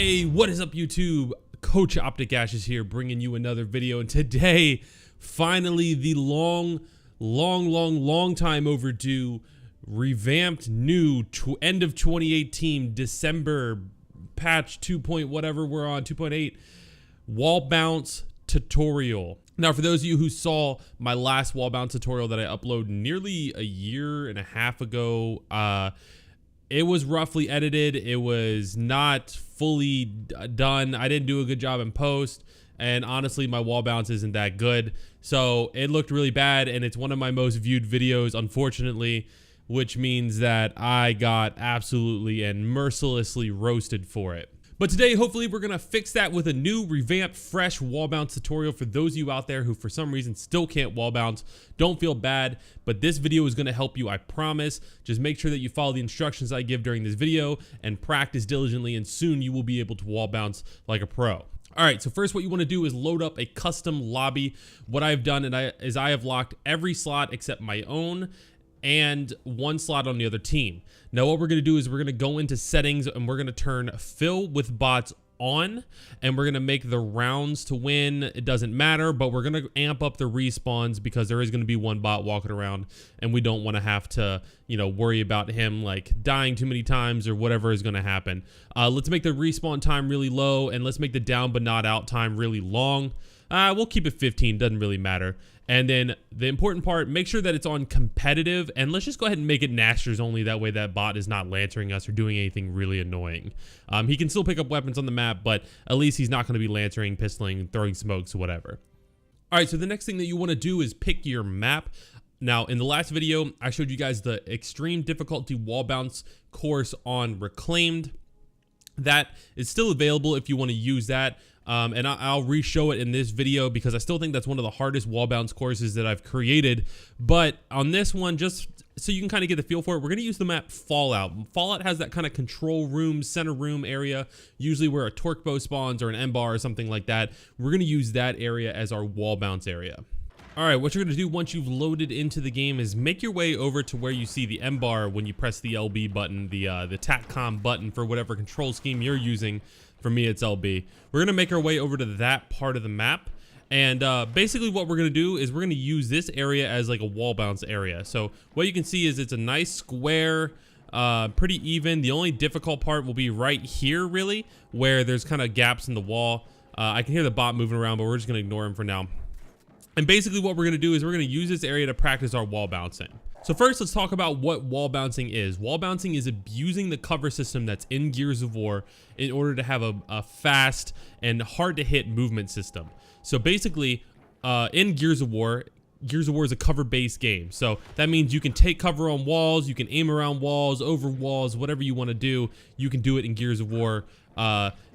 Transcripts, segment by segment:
Hey, what is up YouTube? Coach thyAshes here, bringing you another video, and today, finally, the long time overdue, revamped new end of 2018 December patch 2. Whatever we're on, 2.8 Wallbounce tutorial. Now, for those of you who saw my last Wallbounce tutorial that I uploaded nearly a year and a half ago, it was roughly edited. It was not fully done. I didn't do a good job in post, and honestly, my wall bounce isn't that good. So it looked really bad, and it's one of my most viewed videos, unfortunately, which means that I got absolutely and mercilessly roasted for it. But today, hopefully, we're gonna fix that with a new, revamped, fresh wall bounce tutorial for those of you out there who, for some reason, still can't wall bounce. Don't feel bad, but this video is gonna help you, I promise. Just make sure that you follow the instructions I give during this video and practice diligently, and soon you will be able to wall bounce like a pro. All right, so first what you wanna do is load up a custom lobby. What I've done is I have locked every slot except my own and one slot on the other team. Now what we're gonna do is we're gonna go into settings and we're gonna turn fill with bots on, and we're gonna make the rounds to win. It doesn't matter, but we're gonna amp up the respawns because there is gonna be one bot walking around, and we don't wanna have to, you know, worry about him like dying too many times or whatever is gonna happen. Let's make the respawn time really low, and let's make the down but not out time really long. We'll keep it 15, doesn't really matter. And then the important part, make sure that it's on competitive, and let's just go ahead and make it Nashers only. That way that bot is not lancering us or doing anything really annoying. He can still pick up weapons on the map, but at least he's not going to be lancering, pistoling, throwing smokes, whatever. All right, so the next thing that you want to do is pick your map. Now, in the last video, I showed you guys the extreme difficulty wall bounce course on Reclaimed. That is still available if you want to use that. And I'll re-show it in this video because I still think that's one of the hardest wall bounce courses that I've created. But on this one, just so you can kind of get the feel for it, we're going to use the map Fallout. Fallout has that kind of control room, center room area, usually where a torque bow spawns or an M-bar or something like that. We're going to use that area as our wall bounce area. All right, what you're going to do once you've loaded into the game is make your way over to where you see the M-bar when you press the LB button, the TACCOM button for whatever control scheme you're using. For me, it's LB. We're gonna make our way over to that part of the map, and basically what we're gonna do is we're gonna use this area as like a wall bounce area. So what you can see is it's a nice square, pretty even. The only difficult part will be right here, really, where there's kind of gaps in the wall. I can hear the bot moving around, but we're just gonna ignore him for now. And basically what we're gonna do is we're gonna use this area to practice our wall bouncing. So first, let's talk about what wall bouncing is. Wall bouncing is abusing the cover system that's in Gears of War in order to have a fast and hard to hit movement system. So basically, in Gears of War is a cover-based game. So that means you can take cover on walls, you can aim around walls, over walls, whatever you want to do, you can do it in Gears of War.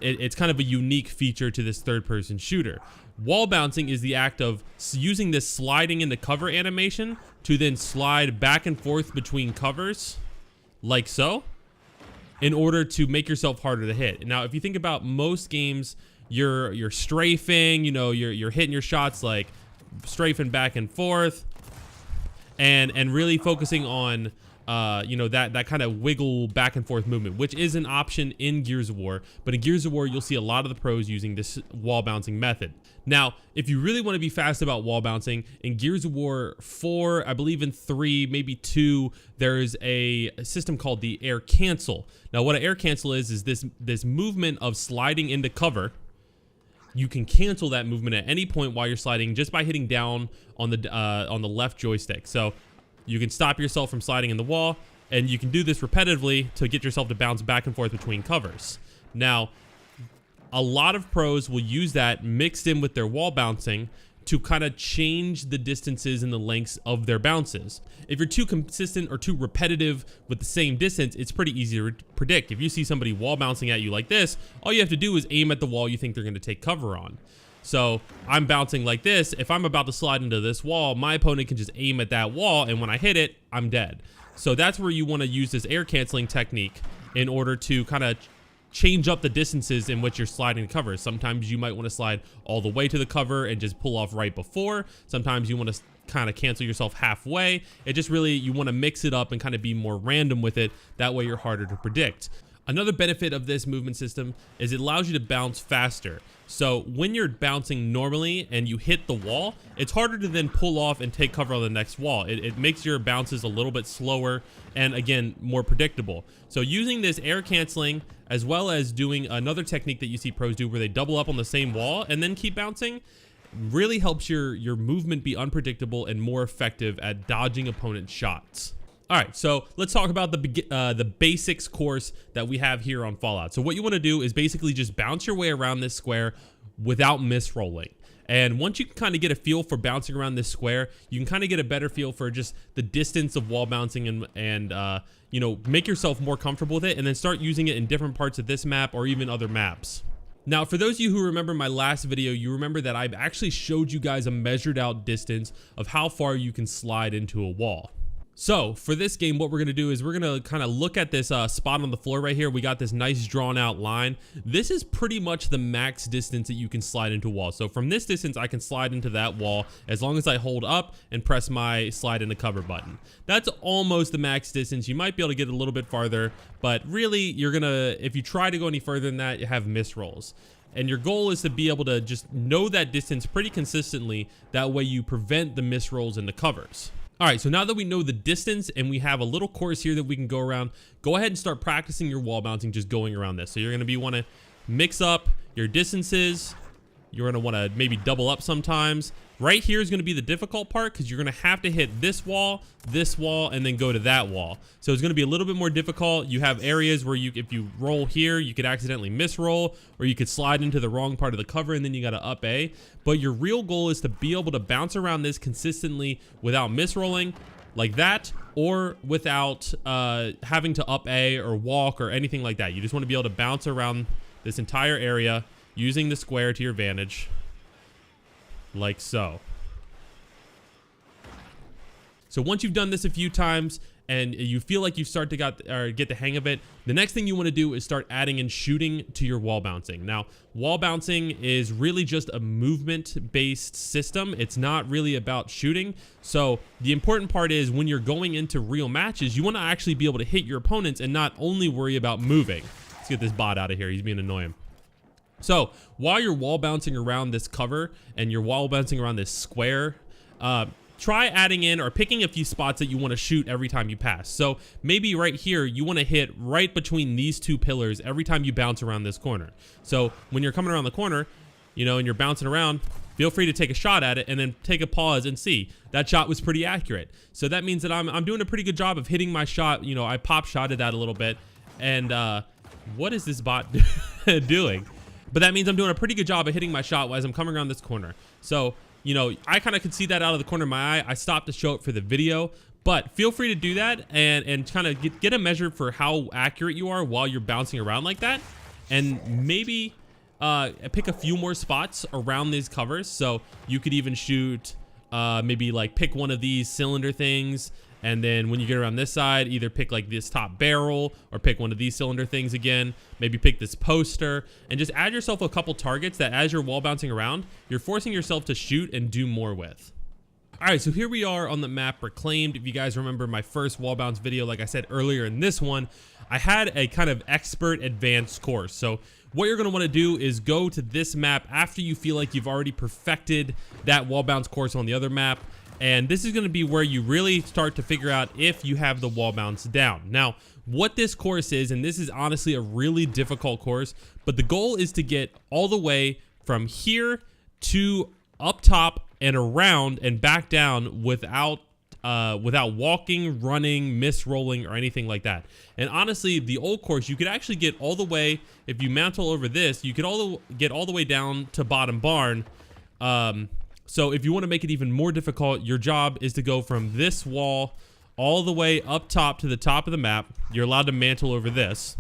It's kind of a unique feature to this third-person shooter. Wall bouncing is the act of using this sliding into cover animation to then slide back and forth between covers, like so, in order to make yourself harder to hit. Now, if you think about most games, you're strafing, you know, you're hitting your shots like strafing back and forth, and really focusing on you know, that kind of wiggle back and forth movement, which is an option in Gears of War. But in Gears of War, you'll see a lot of the pros using this wall bouncing method. Now, if you really want to be fast about wall bouncing, in Gears of War 4, I believe in 3, maybe 2, there is a system called the air cancel. Now, what an air cancel is this movement of sliding into cover. You can cancel that movement at any point while you're sliding just by hitting down on the left joystick. So you can stop yourself from sliding in the wall, and you can do this repetitively to get yourself to bounce back and forth between covers. Now, a lot of pros will use that mixed in with their wall bouncing to kind of change the distances and the lengths of their bounces. If you're too consistent or too repetitive with the same distance, it's pretty easy to predict. If you see somebody wall bouncing at you like this, all you have to do is aim at the wall you think they're going to take cover on. So I'm bouncing like this. If I'm about to slide into this wall, my opponent can just aim at that wall, and when I hit it, I'm dead. So that's where you want to use this air canceling technique in order to kind of change up the distances in which you're sliding the cover. Sometimes you might want to slide all the way to the cover and just pull off right before. Sometimes you want to kind of cancel yourself halfway. It just really, you want to mix it up and kind of be more random with it. That way you're harder to predict. Another benefit of this movement system is it allows you to bounce faster. So when you're bouncing normally and you hit the wall, it's harder to then pull off and take cover on the next wall. It makes your bounces a little bit slower and, again, more predictable. So using this air canceling, as well as doing another technique that you see pros do where they double up on the same wall and then keep bouncing, really helps your movement be unpredictable and more effective at dodging opponent shots. All right, so let's talk about the basics course that we have here on Fallout. So what you want to do is basically just bounce your way around this square without misrolling. And once you can kind of get a feel for bouncing around this square, you can kind of get a better feel for just the distance of wall bouncing and you know, make yourself more comfortable with it, and then start using it in different parts of this map or even other maps. Now, for those of you who remember my last video, you remember that I've actually showed you guys a measured out distance of how far you can slide into a wall. So for this game, what we're going to do is we're going to kind of look at this spot on the floor right here. We got this nice drawn out line. This is pretty much the max distance that you can slide into a wall. So from this distance, I can slide into that wall as long as I hold up and press my slide into cover button. That's almost the max distance. You might be able to get a little bit farther, but really you're going to, if you try to go any further than that, you have miss rolls. And your goal is to be able to just know that distance pretty consistently. That way you prevent the miss rolls and the covers. All right, so now that we know the distance and we have a little course here that we can go around, go ahead and start practicing your wall bouncing just going around this. So you're going to want to mix up your distances. You're going to want to maybe double up sometimes. Right here is going to be the difficult part because you're going to have to hit this wall, and then go to that wall. So it's going to be a little bit more difficult. You have areas where if you roll here, you could accidentally misroll, or you could slide into the wrong part of the cover and then you got to up A. But your real goal is to be able to bounce around this consistently without misrolling like that, or without having to up A or walk or anything like that. You just want to be able to bounce around this entire area using the square to your advantage. Like so. So once you've done this a few times and you feel like you start to get the hang of it, the next thing you want to do is start adding in shooting to your wall bouncing. Now, wall bouncing is really just a movement-based system. It's not really about shooting. So the important part is when you're going into real matches, you want to actually be able to hit your opponents and not only worry about moving. Let's get this bot out of here. He's being annoying. So while you're wall bouncing around this cover and you're wall bouncing around this square, try adding in or picking a few spots that you want to shoot every time you pass. So maybe right here, you want to hit right between these two pillars every time you bounce around this corner. So when you're coming around the corner, you know, and you're bouncing around, feel free to take a shot at it and then take a pause and see. That shot was pretty accurate. So that means that I'm doing a pretty good job of hitting my shot. You know, I pop shotted that a little bit. And what is this bot doing? But that means I'm doing a pretty good job of hitting my shot as I'm coming around this corner. So, you know, I kind of could see that out of the corner of my eye. I stopped to show it for the video, but feel free to do that and kind of get a measure for how accurate you are while you're bouncing around like that. And maybe pick a few more spots around these covers. So you could even shoot, maybe like pick one of these cylinder things. And then when you get around this side, either pick like this top barrel or pick one of these cylinder things again. Maybe pick this poster and just add yourself a couple targets that as you're wall bouncing around, you're forcing yourself to shoot and do more with. All right, so here we are on the map Reclaimed. If you guys remember my first wall bounce video, like I said earlier in this one, I had a kind of expert advanced course. So what you're gonna wanna do is go to this map after you feel like you've already perfected that wall bounce course on the other map. And this is going to be where you really start to figure out if you have the wall bounce down. Now, what this course is, and this is honestly a really difficult course, but the goal is to get all the way from here to up top and around and back down without walking, running, misrolling, or anything like that. And honestly, the old course, you could actually get all the way, if you mantle over this, you could get all the way down to bottom barn. So if you want to make it even more difficult, your job is to go from this wall all the way up top to the top of the map. You're allowed to mantle over this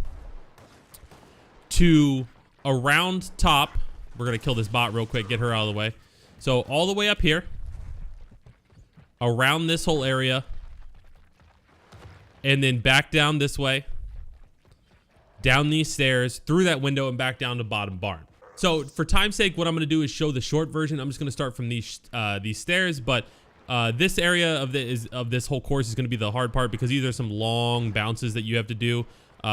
to around top. We're going to kill this bot real quick, get her out of the way. So all the way up here, around this whole area, and then back down this way, down these stairs, through that window, and back down to bottom barn. So for time's sake, what I'm going to do is show the short version. I'm just going to start from these stairs, but this area of this whole course is going to be the hard part because these are some long bounces that you have to do,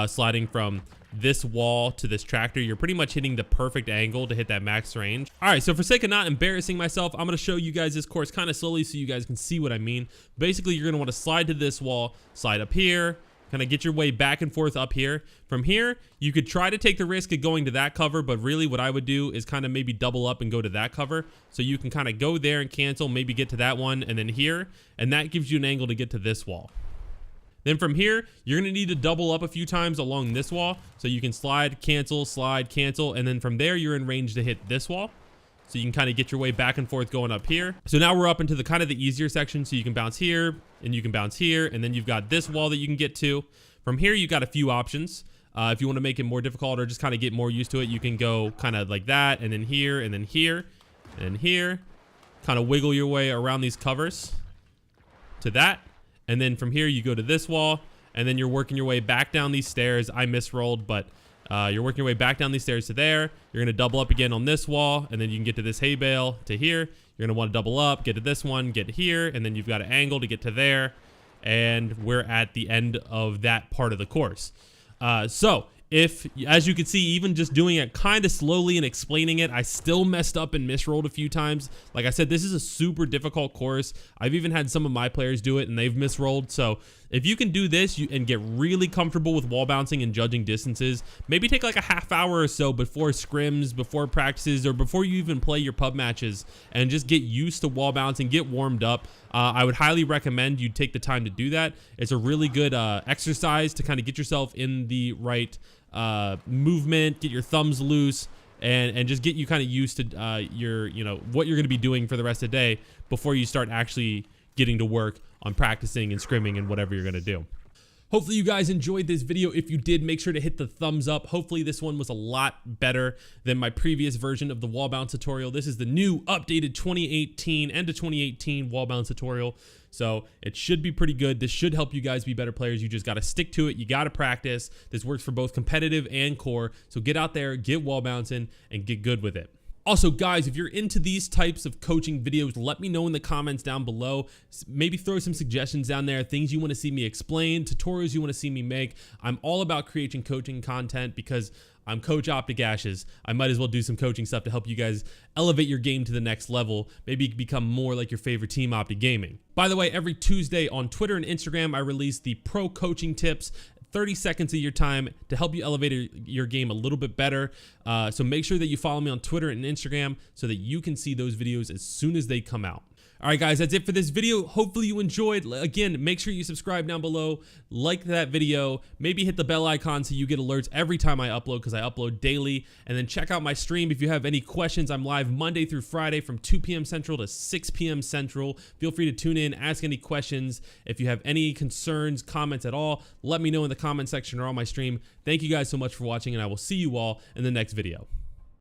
sliding from this wall to this tractor, you're pretty much hitting the perfect angle to hit that max range. All right, so for sake of not embarrassing myself, I'm gonna show you guys this course kind of slowly so you guys can see what I mean. Basically, you're gonna want to slide to this wall, slide up here, kind of get your way back and forth up here. From here, you could try to take the risk of going to that cover, but really what I would do is kind of maybe double up and go to that cover. So you can kind of go there and cancel, maybe get to that one and then here, and that gives you an angle to get to this wall. Then from here, you're gonna need to double up a few times along this wall. So you can slide, cancel, and then from there, you're in range to hit this wall. So you can kind of get your way back and forth going up here. So now we're up into the kind of the easier section. So you can bounce here and you can bounce here. And then you've got this wall that you can get to. From here, you've got a few options. If you want to make it more difficult or just kind of get more used to it, you can go kind of like that. And then here and then here and here. Kind of wiggle your way around these covers to that. And then from here, you go to this wall. And then you're working your way back down these stairs. I misrolled, but you're working your way back down these stairs to there. You're going to double up again on this wall, and then you can get to this hay bale to here. You're going to want to double up, get to this one, get here, and then you've got an angle to get to there. And we're at the end of that part of the course. So if, as you can see, even just doing it kind of slowly and explaining it, I still messed up and misrolled a few times. Like I said, this is a super difficult course. I've even had some of my players do it and they've misrolled. So if you can do this and get really comfortable with wall bouncing and judging distances, maybe take like a half hour or so before scrims, before practices, or before you even play your pub matches, and just get used to wall bouncing, get warmed up. I would highly recommend you take the time to do that. It's a really good exercise to kind of get yourself in the right movement, get your thumbs loose, and just get you kind of used to your, what you're going to be doing for the rest of the day before you start actually getting to work on practicing and scrimming and whatever you're going to do. Hopefully you guys enjoyed this video. If you did, make sure to hit the thumbs up. Hopefully this one was a lot better than my previous version of the wall bounce tutorial. This is the new updated 2018 end of 2018 wall bounce tutorial. So it should be pretty good. This should help you guys be better players. You just got to stick to it. You got to practice. This works for both competitive and core. So get out there, get wall bouncing, and get good with it. Also, guys, if you're into these types of coaching videos, let me know in the comments down below. Maybe throw some suggestions down there, things you want to see me explain, tutorials you want to see me make. I'm all about creating coaching content because I'm Coach OpTic. I might as well do some coaching stuff to help you guys elevate your game to the next level, maybe become more like your favorite team, OpTic Gaming. By the way, every Tuesday on Twitter and Instagram, I release the pro coaching tips. 30 seconds of your time to help you elevate your game a little bit better. So make sure that you follow me on Twitter and Instagram so that you can see those videos as soon as they come out. All right, guys, that's it for this video. Hopefully you enjoyed. Again, make sure you subscribe down below, like that video, maybe hit the bell icon so you get alerts every time I upload, because I upload daily. And then check out my stream if you have any questions. I'm live Monday through Friday from 2 p.m. Central to 6 p.m. Central. Feel free to tune in, ask any questions. If you have any concerns, comments at all, let me know in the comment section or on my stream. Thank you guys so much for watching, and I will see you all in the next video.